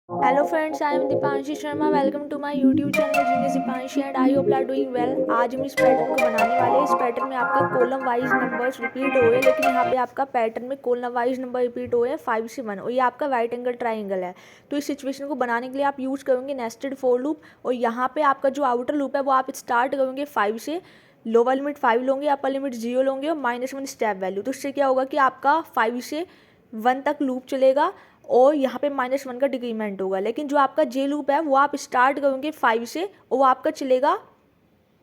Hello friends, I am Deepanshi Sharma. Welcome to my YouTube channel genius Deepanshi and I hope you are doing well. आज हम इस pattern को बनाने वाले हैं। इस पैटर्न में आपका कॉलम वाइज नंबर्स रिपीट हुए, लेकिन यहाँ पे आपका पैटर्न में कॉलम वाइज नंबर रिपीट हुए हैं 5 से 1, और ये आपका राइट एंगल ट्राइंगल है। तो इस सिचुएशन को बनाने के लिए आप यूज़ करोगे नेस्टेड फॉर लूप, और यहाँ पे आपका जो आउटर लूप है वो आप स्टार्ट करोगे 5 से। लोअर लिमिट 5 लोगे, अपर लिमिट 0 लोगे और -1 स्टेप वैल्यू। तो इससे क्या होगा कि आपका 5 से 1 तक लूप चलेगा और यहाँ पे -1 का डिक्रीमेंट होगा। लेकिन जो आपका जे लूप है वो आप स्टार्ट करोगे 5 से और वो आपका चलेगा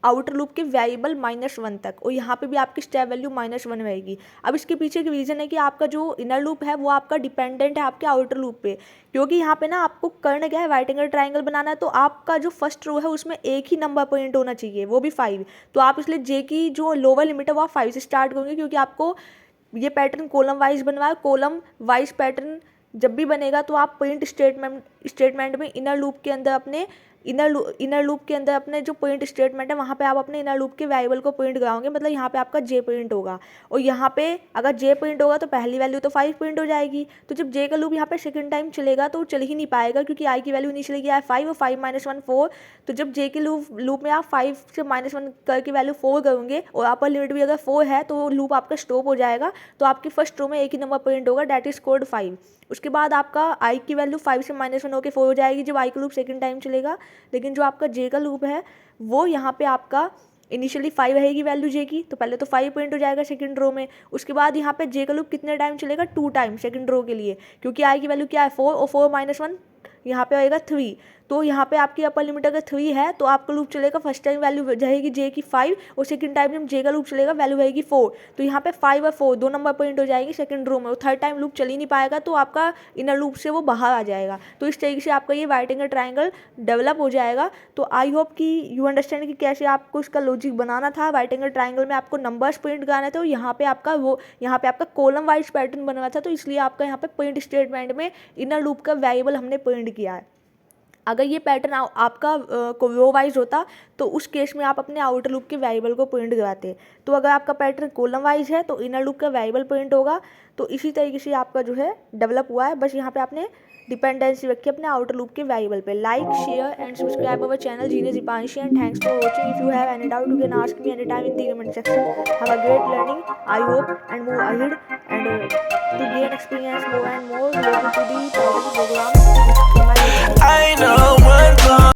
आउटर लूप के वेरिएबल -1 तक, और यहाँ पे भी आपकी स्टेप वैल्यू -1 रहेगी। अब इसके पीछे एक रीज़न है कि आपका जो इनर लूप है वो आपका डिपेंडेंट है आपके आउटर लूप पे, क्योंकि यहाँ पे ना आपको करना क्या है, राइट एंगल ट्राइंगल बनाना है। तो आपका जो फर्स्ट रो है उसमें एक ही नंबर पॉइंट होना चाहिए, वो भी 5। तो आप इसलिए जे की जो लोअर लिमिट है वो आप 5 से स्टार्ट करोगे, क्योंकि आपको ये पैटर्न कॉलम वाइज बनवाए। कॉलम वाइज पैटर्न जब भी बनेगा तो आप प्रिंट स्टेटमेंट में इनर लूप के अंदर अपने इनर लूप के अंदर अपने जो प्रिंट स्टेटमेंट है वहाँ पे आप अपने इनर लूप के वेरिएबल को प्रिंट कराओगे। मतलब यहाँ पे आपका जे प्रिंट होगा, और यहाँ पे अगर जे प्रिंट होगा तो पहली वैल्यू तो 5 प्रिंट हो जाएगी। तो जब जे का लूप यहाँ पे सेकंड टाइम चलेगा तो चल ही नहीं पाएगा, क्योंकि आई की वैल्यू इनिशियली क्या है 5 और 5 - 1 4। तो जब जे के लूप में आप 5 से -1 करके वैल्यू 4 करोगे और अपर लिमिट भी अगर 4 है तो लूप आपका स्टॉप हो जाएगा। तो आपकी फर्स्ट रो में एक ही नंबर प्रिंट होगा, डैट इज कोड 5। उसके बाद आपका आई की वैल्यू 5 से -1 होकर 4 हो जाएगी जब आई का लूप सेकंड टाइम चलेगा। लेकिन जो आपका जे का लूप है वो यहाँ पे आपका इनिशियली 5 रहेगी वैल्यू जे की, तो पहले तो 5 प्रिंट हो जाएगा सेकंड रो में। उसके बाद यहाँ पे जे का लूप कितने टाइम चलेगा, 2 टाइम सेकंड रो के लिए, क्योंकि आई की वैल्यू क्या है 4 और 4 - 1 यहाँ पे आएगा 3। तो यहाँ पे आपकी अपर लिमिट अगर 3 है तो आपका लूप चलेगा, फर्स्ट टाइम वैल्यू रहेगी जे की 5 और सेकंड टाइम जब जे का लूप चलेगा वैल्यू रहेगी 4। तो यहाँ पे 5 और 4 दो नंबर पॉइंट हो जाएंगे सेकंड रो में, और थर्ड टाइम लूप चल ही नहीं पाएगा, तो आपका इनर लूप से वो बाहर आ जाएगा। तो इस तरीके से आपका ये राइट एंगल ट्राइंगल डेवलप हो जाएगा। तो आई होप कि यू अंडरस्टैंड कि कैसे आपको इसका लॉजिक बनाना था। राइट एंगल ट्राइंगल में आपको नंबर्स प्रिंट कराने थे, और यहाँ पे आपका कॉलम वाइज पैटर्न बना था, तो इसलिए आपका यहाँ पे प्रिंट स्टेटमेंट में इनर लूप का वेरिएबल हमने प्रिंट किया है। अगर ये पैटर्न आपका रो वाइज होता तो उस केस में आप अपने आउटर लूप के वेरिएबल को प्रिंट कराते। तो अगर आपका पैटर्न कॉलम वाइज है तो इनर लूप का वेरिएबल प्रिंट होगा। तो इसी तरीके से आपका जो है डेवलप हुआ है। बस यहाँ पे आपने डिपेंडेंसी रखी अपने आउटर लूप के वेरिएबल पे। Like, share and subscribe our channel genius Deepanshi and thanks for watching. If you have any doubt you can ask me any time in the comment section. Have a great learning, I hope and move ahead and to gain experience more and more related to the pattern program in my